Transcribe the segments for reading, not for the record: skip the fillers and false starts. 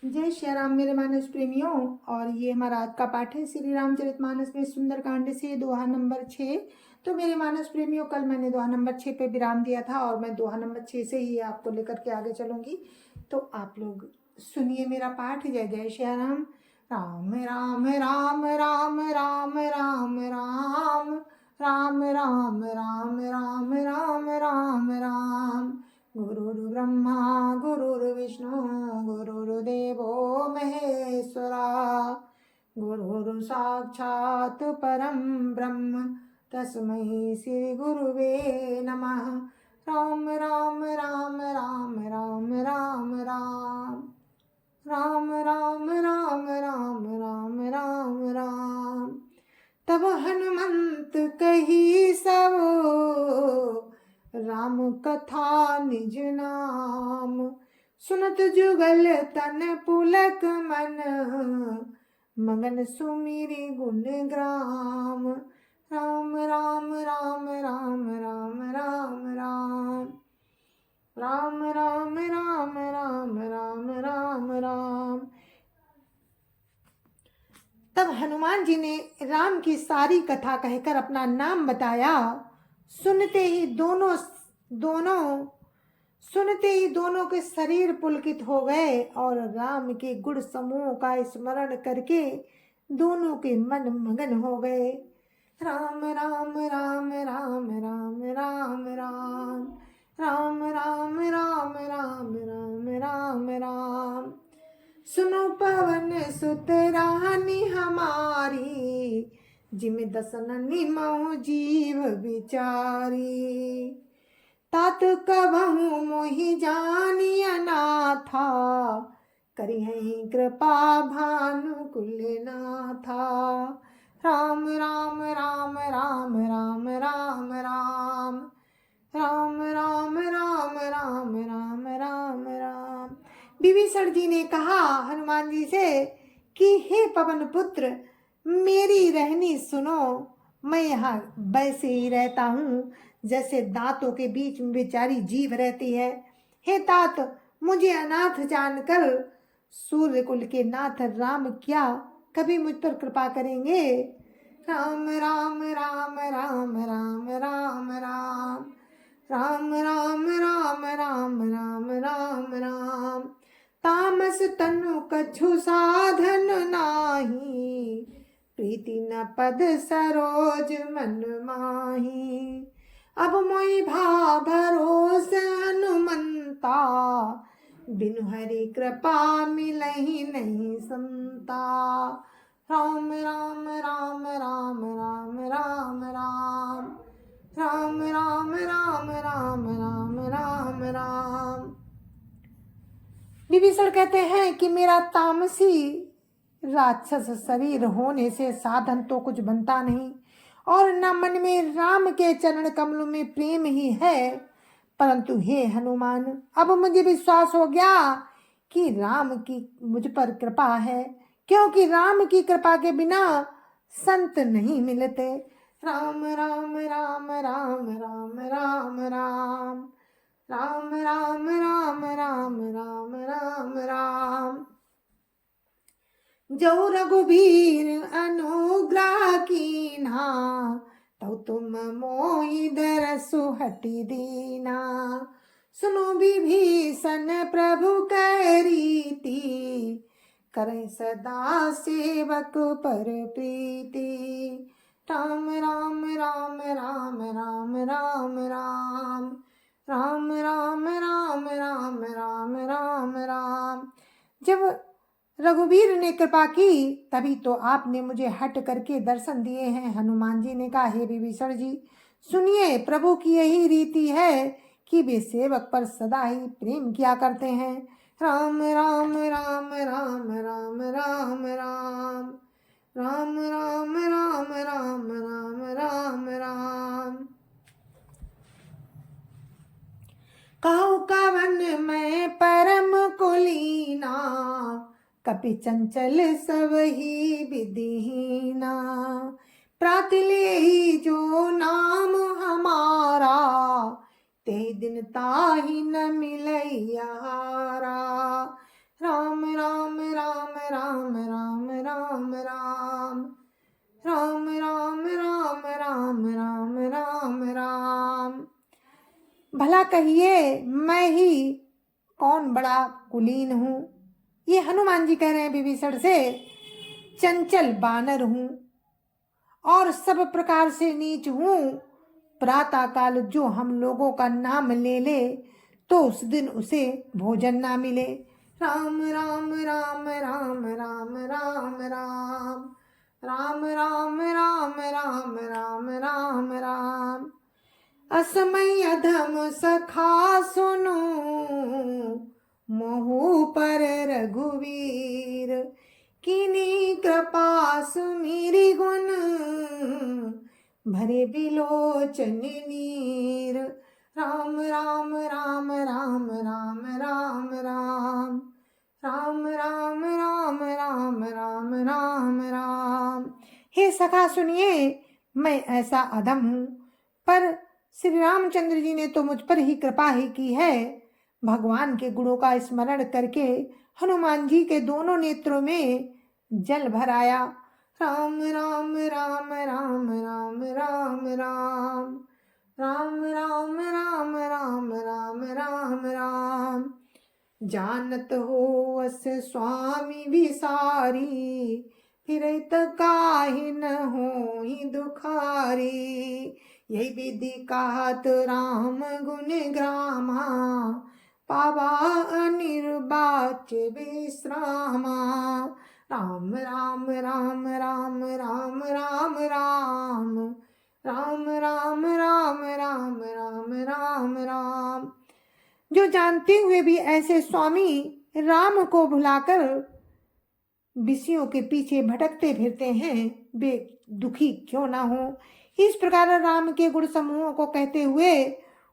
जय श्री राम मेरे मानस प्रेमियों। और ये हमारा आज का पाठ है श्री रामचरितमानस में सुंदरकांड से दोहा नंबर 6। तो मेरे मानस प्रेमियों, कल मैंने दोहा नंबर 6 पे विराम दिया था और मैं दोहा नंबर 6 से ही आपको लेकर के आगे चलूंगी। तो आप लोग सुनिए मेरा पाठ। जय जय श्री राम। राम राम राम राम राम राम राम राम राम राम राम राम राम राम। गुरुर्ब्रह्मा गुरुर्विष्णु गुरुर्देवो महेश्वरा। गुरुर् साक्षात् परं ब्रह्म तस्मै श्री गुरुवे नमः। राम राम राम राम राम राम राम राम राम राम राम राम राम राम। तब हनुमंत कही सब राम कथा निज नाम। सुनत जुगल तन पुलक मन मगन सुमिरि गुण ग्राम। राम राम राम राम राम राम राम राम राम राम राम राम राम राम। तब हनुमान जी ने राम की सारी कथा कहकर अपना नाम बताया। सुनते ही दोनों के शरीर पुलकित हो गए और राम के गुण समूह का स्मरण करके दोनों के मन मगन हो गए। राम राम राम राम राम राम राम राम राम राम राम राम राम राम। सुनो पवन सुत रानी हमारी जिम दसन निमऊ जीव बिचारी। तात कबहू मोहि जानी अनाथा करी है कृपा भानुकुल नाथा। राम राम राम राम राम राम राम राम राम राम राम राम राम राम। विभीषण जी ने कहा हनुमान जी से कि हे पवन पुत्र, मेरी रहनी सुनो। मैं यहाँ वैसे ही रहता हूँ जैसे दांतों के बीच में बेचारी जीव रहती है। हे तात, मुझे अनाथ जानकर सूर्य कुल के नाथ राम क्या कभी मुझ पर कृपा करेंगे। राम राम राम राम राम राम राम राम राम राम राम राम राम राम। तामस तनु कछु साधन नाही प्रीति न पद सरोज मन माही। अब मोहि भा भरोस हनुमंता बिनु हरि कृपा मिलहि नहीं संता। राम राम राम राम राम राम राम राम राम राम राम राम राम राम। विभीषण कहते हैं कि मेरा तामसी राक्षस शरीर होने से साधन तो कुछ बनता नहीं और न मन में राम के चरण कमलों में प्रेम ही है। परंतु हे हनुमान, अब मुझे विश्वास हो गया कि राम की मुझ पर कृपा है, क्योंकि राम की कृपा के बिना संत नहीं मिलते। राम राम राम राम राम राम राम राम राम राम राम राम राम राम। जो रघुबीर अनुग्रह कीन्हा तो तुम मोहि दरसु हटि दीना। सुनो विभीषण प्रभु कह रीति करें सदा सेवक पर प्रीति। राम राम राम राम राम राम राम राम राम राम राम राम राम राम। जब रघुवीर ने कृपा की तभी तो आपने मुझे हट करके दर्शन दिए हैं। हनुमान जी ने कहा हे विभीषण जी, सुनिए, प्रभु की यही रीति है कि वे सेवक पर सदा ही प्रेम किया करते हैं। राम राम राम राम राम राम राम राम राम राम राम राम राम राम। कहु कवन मैं परम कुलीना कपि चंचल सब ही विधिहीना। प्रातले ही जो नाम हमारा ते दिन ताहि न मिलैया हारा। राम राम कहिए मैं ही कौन बड़ा कुलीन हूँ। ये हनुमान जी कह रहे हैं विभीषण से, चंचल बानर हूँ और सब प्रकार से नीच हूँ। प्रातः काल जो हम लोगों का नाम ले ले तो उस दिन उसे भोजन ना मिले। राम राम राम राम राम राम राम राम राम राम राम राम राम राम। असमय अधम सखा सुनो, मोहु पर रघुवीर। किनी कृपा सुमिरि गुण, भरे बिलोचन नीर। राम राम राम राम राम राम राम राम राम राम राम राम राम राम। हे सखा सुनिए, मैं ऐसा अधम हूँ, पर श्री रामचंद्र जी ने तो मुझ पर ही कृपा ही की है। भगवान के गुणों का स्मरण करके हनुमान जी के दोनों नेत्रों में जल भर आया। राम राम राम राम राम राम राम राम राम राम राम राम राम राम। जानत हो अस स्वामी विसारी, फिरत काहि न होहि दुखारी। यही विधि कहत राम गुण ग्रामा, पावा अनिर्वाच विश्रामा। राम राम राम राम राम राम राम राम राम राम राम राम राम राम। जो जानते हुए भी ऐसे स्वामी राम को भुलाकर विषयों के पीछे भटकते फिरते हैं, वे दुखी क्यों ना हो। इस प्रकार राम के गुण समूहों को कहते हुए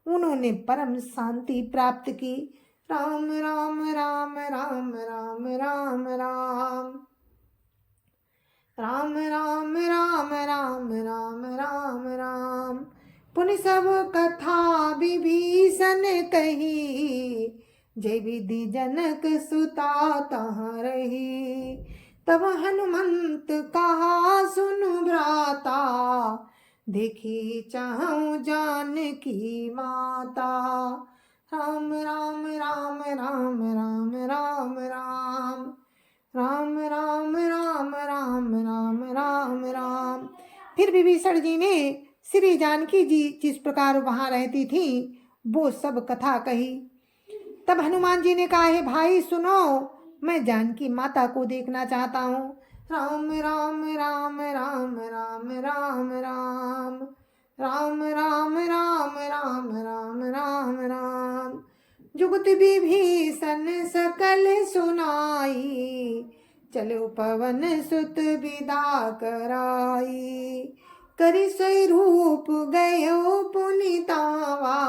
उन्होंने परम शांति प्राप्त की। राम राम राम राम राम राम राम राम राम राम राम राम राम राम। पुनि सब कथा विभीषण कही, जय विधि जनक सुता तहाँ रही। तब हनुमंत कहा सुनु भ्राता, देखी चाहूं जानकी माता। राम राम राम राम राम राम राम राम राम राम राम राम राम राम। फिर विभीषण जी ने श्री जानकी जी जिस प्रकार वहां रहती थी वो सब कथा कही। तब हनुमान जी ने कहा, है भाई सुनो, मैं जानकी माता को देखना चाहता हूँ। राम राम राम राम राम राम राम राम राम राम राम राम राम राम। जुगत विभीषण सकल सुनाई, चलो पवन सुत विदा कराई। करि सोई रूप गयो पुनितावा,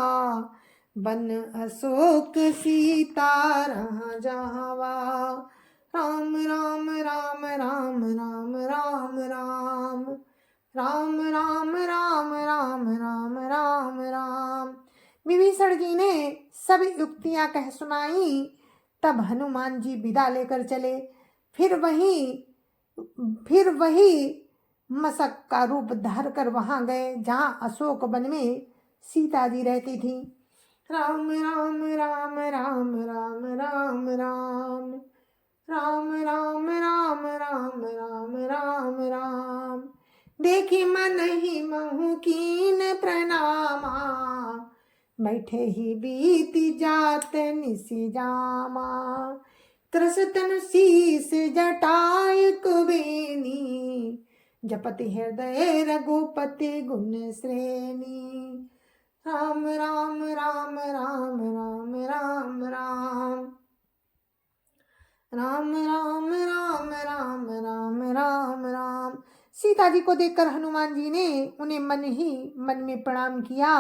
बन अशोक सीता रहा जावा। राम राम राम राम राम राम राम राम राम राम राम राम राम राम। विभीषण जी ने सब युक्तियां कह सुनाई। तब हनुमान जी विदा लेकर चले। फिर वही मशक का रूप धार कर वहां गए जहां अशोक वन में सीता जी रहती थी। राम राम राम राम राम राम राम राम राम राम राम राम राम राम। देखी मन ही महु कीन प्रणामा, बैठे ही बीती जात निसी जामा। त्रसतन शीस जटाय कुबेनी, जपति हृदय रघुपति गुण श्रेणी। राम राम राम राम राम राम राम राम राम राम राम राम राम राम। सीता जी को देखकर हनुमान जी ने उन्हें मन ही मन में प्रणाम किया।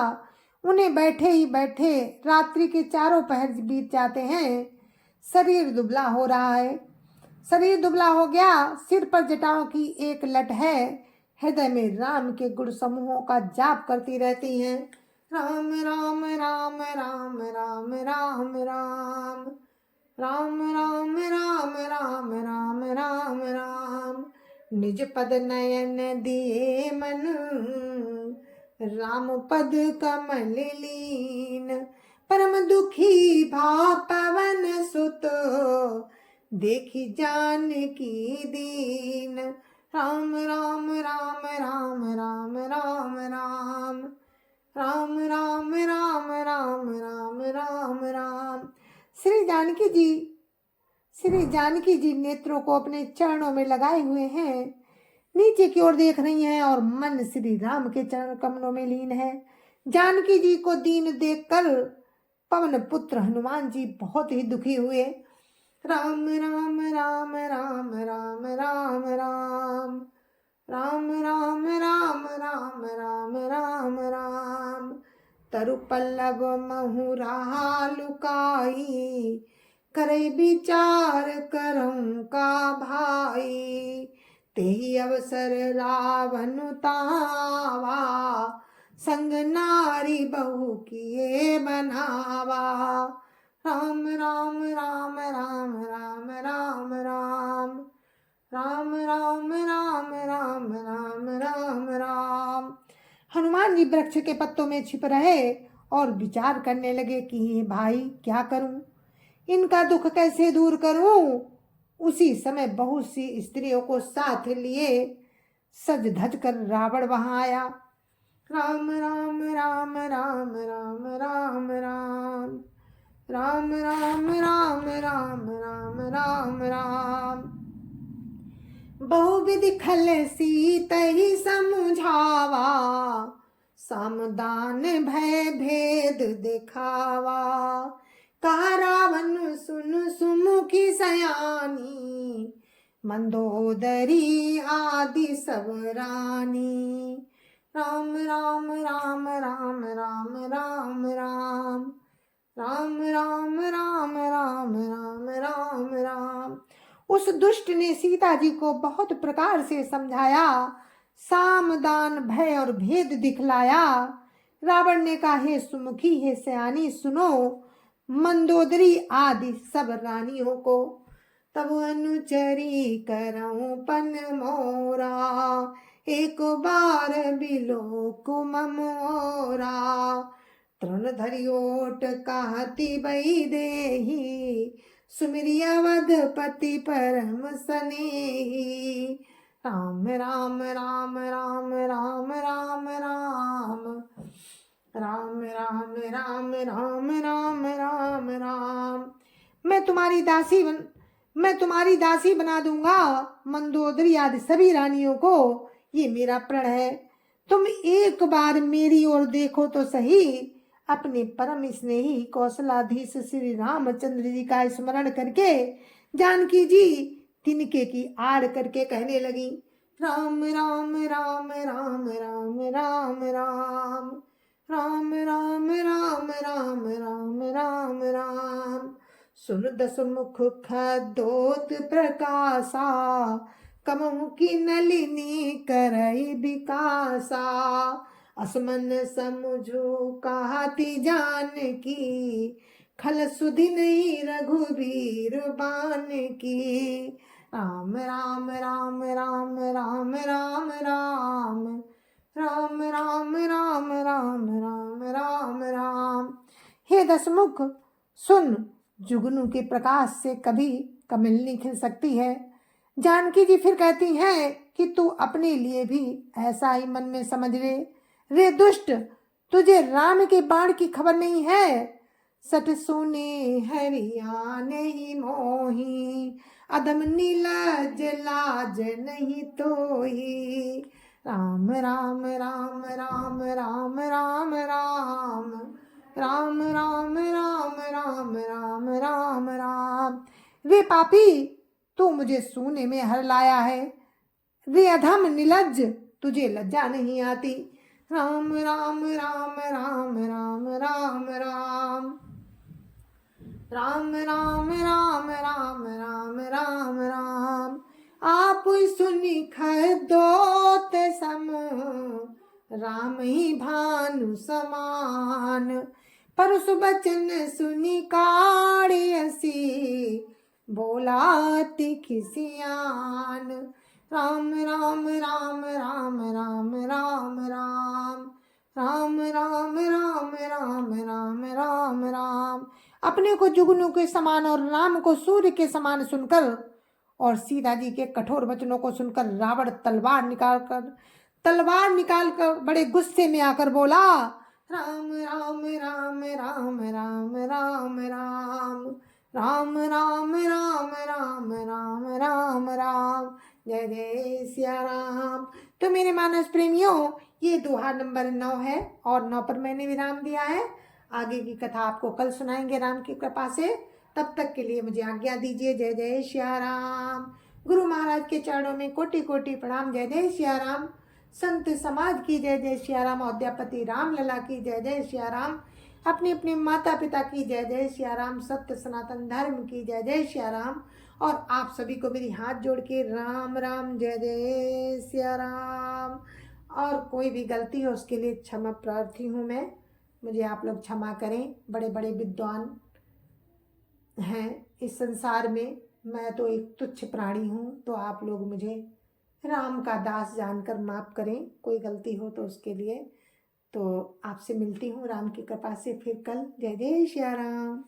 उन्हें बैठे ही बैठे रात्रि के चारों पहर बीत जाते हैं। शरीर दुबला हो रहा है, शरीर दुबला हो गया, सिर पर जटाओं की एक लट है। हृदय में राम के गुण समूहों का जाप करती रहती हैं। राम राम राम राम राम राम राम राम राम राम राम राम राम राम। निज पद नयन दिए मन, राम पद कमल लीन। परम दुखी भा पवन सुत, देखी जानकी दीन। राम राम राम राम राम राम राम राम राम राम राम राम राम राम। श्री जानकी जी नेत्रों को अपने चरणों में लगाए हुए हैं, नीचे की ओर देख रही हैं और मन श्री राम के चरण कमलों में लीन है। जानकी जी को दीन देखकर पवन पुत्र हनुमान जी बहुत ही दुखी हुए। राम राम राम राम राम राम राम राम राम राम राम राम राम राम। तरु पल्लव महुरा लुकाई, करे विचार करऊं का भाई। तेहि अवसर रावण तावा, संग नारी बहु किए बनावा। राम राम राम राम राम राम राम राम राम राम राम राम राम राम। हनुमान जी वृक्ष के पत्तों में छिप रहे और विचार करने लगे कि ये भाई क्या करूं, इनका दुख कैसे दूर करूं। उसी समय बहुत सी स्त्रियों को साथ लिए सज धज कर रावण वहां आया। राम राम राम राम राम राम राम राम राम राम राम राम राम राम। बहुविधि खल सीत ही समझावा, सामदान भय भेद दिखावा। कहा रावण सुन सुमुखी सयानी, मंदोदरी आदि सब रानी। राम राम राम राम राम राम राम राम राम राम राम राम राम राम। उस दुष्ट ने सीता जी को बहुत प्रकार से समझाया, सामदान भय और भेद दिखलाया। रावण ने कहा, हे सुमुखी, हे सयानी, सुनो मंदोदरी आदि सब रानियों को। तब अनुचरी करऊं पन मोरा, एक बार बिलो कुममोरा। तृण धरि ओट कहती बई देही, सुमिरि अवधपति परम सनेही। राम राम राम राम राम राम राम राम राम राम राम राम राम राम। मैं तुम्हारी दासी बना दूंगा मंदोदरी आदि सभी रानियों को, ये मेरा प्रण है। तुम एक बार मेरी ओर देखो तो सही। अपने परम स्नेही कौशलाधीश श्री रामचंद्र जी का स्मरण करके जानकी जी तिनके की आड़ करके कहने लगी, राम राम राम राम राम राम राम राम राम राम राम राम राम राम। सुन दस मुख खदोत प्रकाशा, कमहु की नलिनी करई विकासा। असमन समझो कहती जानकी, खल सुधि नहीं रघुबीर बान की। राम राम राम राम राम राम राम राम राम राम राम राम राम राम। हे दसमुख सुन, जुगनू के प्रकाश से कभी कमल नहीं खिल सकती है। जानकी जी फिर कहती हैं कि तू अपने लिए भी ऐसा ही मन में समझ ले। रे दुष्ट, तुझे राम के बाण की खबर नहीं है। सट सुने हरिया नहीं मोही, अदम नीलज लाज नहीं तोही। राम राम राम राम राम राम राम राम राम राम राम राम राम राम। रे पापी, तू मुझे सूने में हर लाया है। रे अधम निलज्ज, तुझे लज्जा नहीं आती। राम राम राम राम राम राम राम राम राम राम राम राम राम राम। आप सुनी खदोत सम, राम ही भानु समान। परस बचन सुनी काढ़ियसी, बोलाती खिसियान। राम राम राम राम राम राम राम राम राम राम राम राम राम राम। अपने को जुगनू के समान और राम को सूर्य के समान सुनकर और सीता जी के कठोर वचनों को सुनकर रावण तलवार निकालकर बड़े गुस्से में आकर बोला, राम राम राम राम राम राम राम राम राम राम राम राम राम राम, जय जय सिया राम। तो मेरे मानस प्रेमियों, ये दोहा नंबर 9 है और 9 पर मैंने विराम दिया है। आगे की कथा आपको कल सुनाएंगे राम की कृपा से। तब तक के लिए मुझे आज्ञा दीजिए। जय जय सिया राम। गुरु महाराज के चरणों में कोटि कोटि प्रणाम। जय जय सिया राम। संत समाज की जय जय सिया राम। अयोध्यापति राम लला की जय जय सिया राम। अपने अपने माता पिता की जय जय सिया राम। सत्य सनातन धर्म की जय जय सिया राम। और आप सभी को मेरी हाथ जोड़ के राम राम जय जय सिया राम। और कोई भी गलती हो उसके लिए क्षमा प्रार्थी हूँ मैं। मुझे आप लोग क्षमा करें। बड़े बड़े विद्वान हैं इस संसार में, मैं तो एक तुच्छ प्राणी हूँ। तो आप लोग मुझे राम का दास जानकर माफ़ करें, कोई गलती हो तो उसके लिए। तो आपसे मिलती हूँ राम की कृपा से फिर कल। जय जय श्री राम।